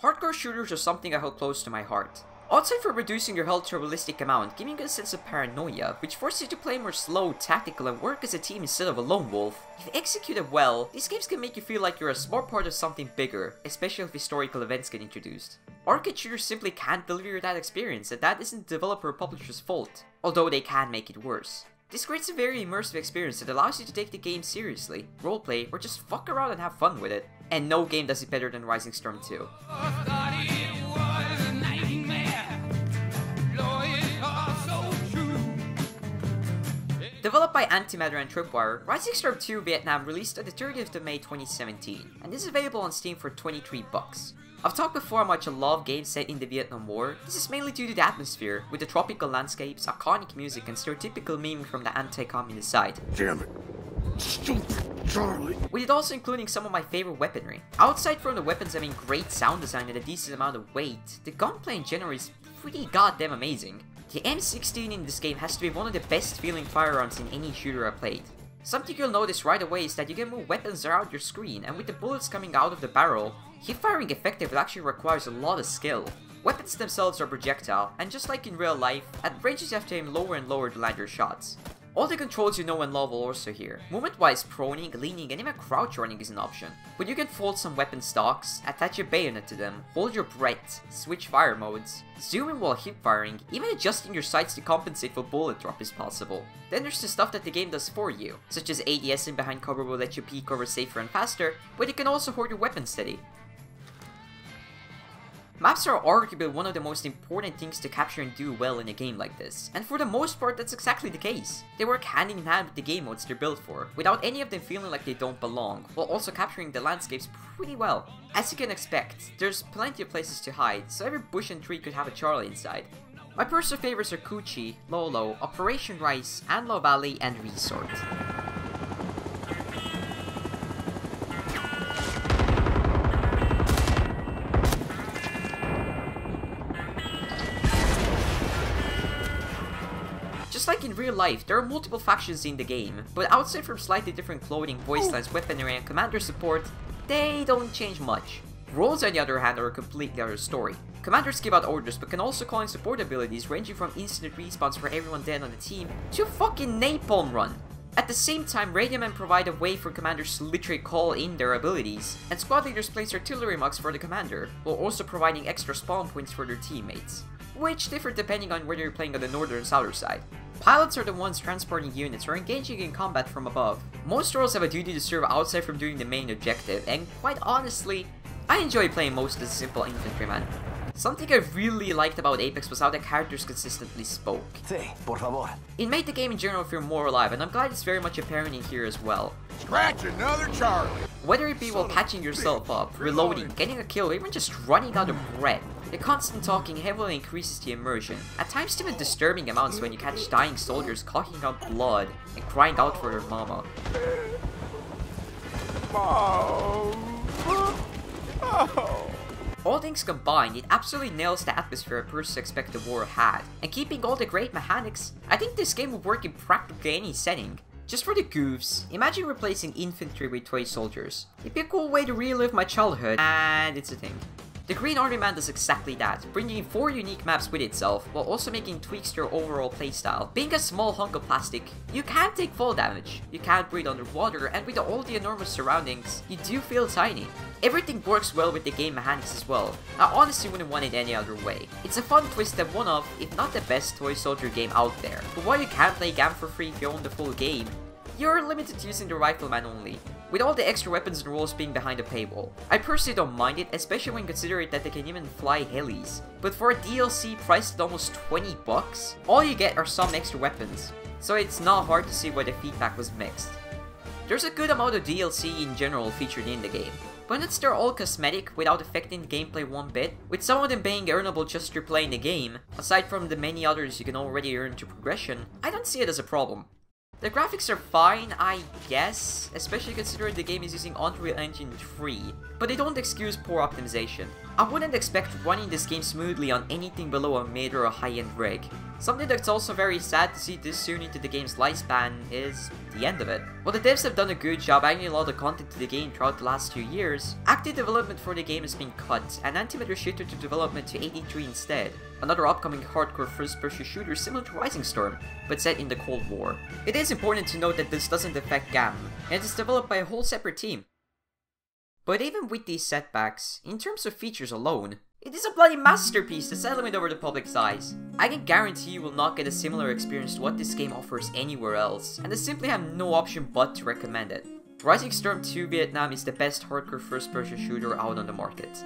Hardcore shooters are something I hold close to my heart. Outside from reducing your health to a realistic amount, giving you a sense of paranoia, which forces you to play more slow, tactical, and work as a team instead of a lone wolf, if executed well, these games can make you feel like you're a small part of something bigger, especially if historical events get introduced. Arcade shooters simply can't deliver you that experience, and that isn't the developer or publisher's fault, although they can make it worse. This creates a very immersive experience that allows you to take the game seriously, roleplay, or just fuck around and have fun with it. And no game does it better than Rising Storm 2. Developed by Antimatter and Tripwire, Rising Storm 2 Vietnam released on the 30th of May 2017, and is available on Steam for $23. I've talked before how much I love games set in the Vietnam War. This is mainly due to the atmosphere, with the tropical landscapes, iconic music, and stereotypical memeing from the anti-communist side. Damn it. Stupid Charlie. With it also including some of my favorite weaponry. Outside from the weapons having great sound design and a decent amount of weight, the gunplay in general is pretty goddamn amazing. The M16 in this game has to be one of the best feeling firearms in any shooter I played. Something you'll notice right away is that you can move weapons around your screen, and with the bullets coming out of the barrel, hip-firing effectively actually requires a lot of skill. Weapons themselves are projectile, and just like in real life, at ranges you have to aim lower and lower to land your shots. All the controls you know and love are also here. Movement-wise, proning, leaning, and even crouch running is an option. But you can fold some weapon stocks, attach your bayonet to them, hold your breath, switch fire modes, zoom in while hip-firing, even adjusting your sights to compensate for bullet drop is possible. Then there's the stuff that the game does for you, such as ADSing behind cover will let you peek over safer and faster, but you can also hold your weapon steady. Maps are arguably one of the most important things to capture and do well in a game like this, and for the most part that's exactly the case. They work hand in hand with the game modes they're built for, without any of them feeling like they don't belong, while also capturing the landscapes pretty well. As you can expect, there's plenty of places to hide, so every bush and tree could have a Charlie inside. My personal favorites are Coochie, Lolo, Operation Rice, Anlo Valley, and Resort. Just like in real life, there are multiple factions in the game, but outside from slightly different clothing, voice lines, weaponry, and commander support, they don't change much. Roles on the other hand are a completely other story. Commanders give out orders but can also call in support abilities ranging from instant respawns for everyone dead on the team to a fucking napalm run. At the same time, radio men provide a way for commanders to literally call in their abilities, and squad leaders place artillery mugs for the commander, while also providing extra spawn points for their teammates, which differ depending on whether you're playing on the northern or southern side. Pilots are the ones transporting units or engaging in combat from above. Most roles have a duty to serve outside from doing the main objective, and quite honestly, I enjoy playing most as a simple infantryman. Something I really liked about Apex was how the characters consistently spoke. Sí, por favor. It made the game in general feel more alive, and I'm glad it's very much apparent in here as well. Scratch another Charlie. Whether it be while patching yourself up, reloading, getting a kill, or even just running out of breath, the constant talking heavily increases the immersion, at times even disturbing amounts when you catch dying soldiers coughing up blood and crying out for their mama. All things combined, it absolutely nails the atmosphere a person expect the war had, and keeping all the great mechanics, I think this game would work in practically any setting. Just for the goofs, imagine replacing infantry with toy soldiers. It'd be a cool way to relive my childhood, and it's a thing. The Green Army Man does exactly that, bringing in 4 unique maps with itself, while also making tweaks to your overall playstyle. Being a small hunk of plastic, you can't take fall damage, you can't breathe underwater, and with all the enormous surroundings, you do feel tiny. Everything works well with the game mechanics as well. I honestly wouldn't want it any other way. It's a fun twist that one of, if not the best toy soldier game out there. But while you can play GAM for free if you own the full game, you're limited to using the Rifleman only, with all the extra weapons and roles being behind a paywall. I personally don't mind it, especially when considering that they can even fly helis. But for a DLC priced at almost $20, all you get are some extra weapons, so it's not hard to see why the feedback was mixed. There's a good amount of DLC in general featured in the game, but it's they're all cosmetic without affecting the gameplay one bit, with some of them being earnable just through playing the game. Aside from the many others you can already earn through progression, I don't see it as a problem. The graphics are fine, I guess, especially considering the game is using Unreal Engine 3, but they don't excuse poor optimization. I wouldn't expect running this game smoothly on anything below a mid or a high-end rig. Something that's also very sad to see this soon into the game's lifespan is the end of it. While the devs have done a good job adding a lot of content to the game throughout the last 2 years, active development for the game has been cut, and Antimatter shifted to development to 83 instead, another upcoming hardcore first-person shooter similar to Sandstorm, but set in the Cold War. It is important to note that this doesn't affect GAM, and it is developed by a whole separate team. But even with these setbacks, in terms of features alone, it is a bloody masterpiece to settlement over the public's eyes. I can guarantee you will not get a similar experience to what this game offers anywhere else, and I simply have no option but to recommend it. Rising Storm 2 Vietnam is the best hardcore first-person shooter out on the market.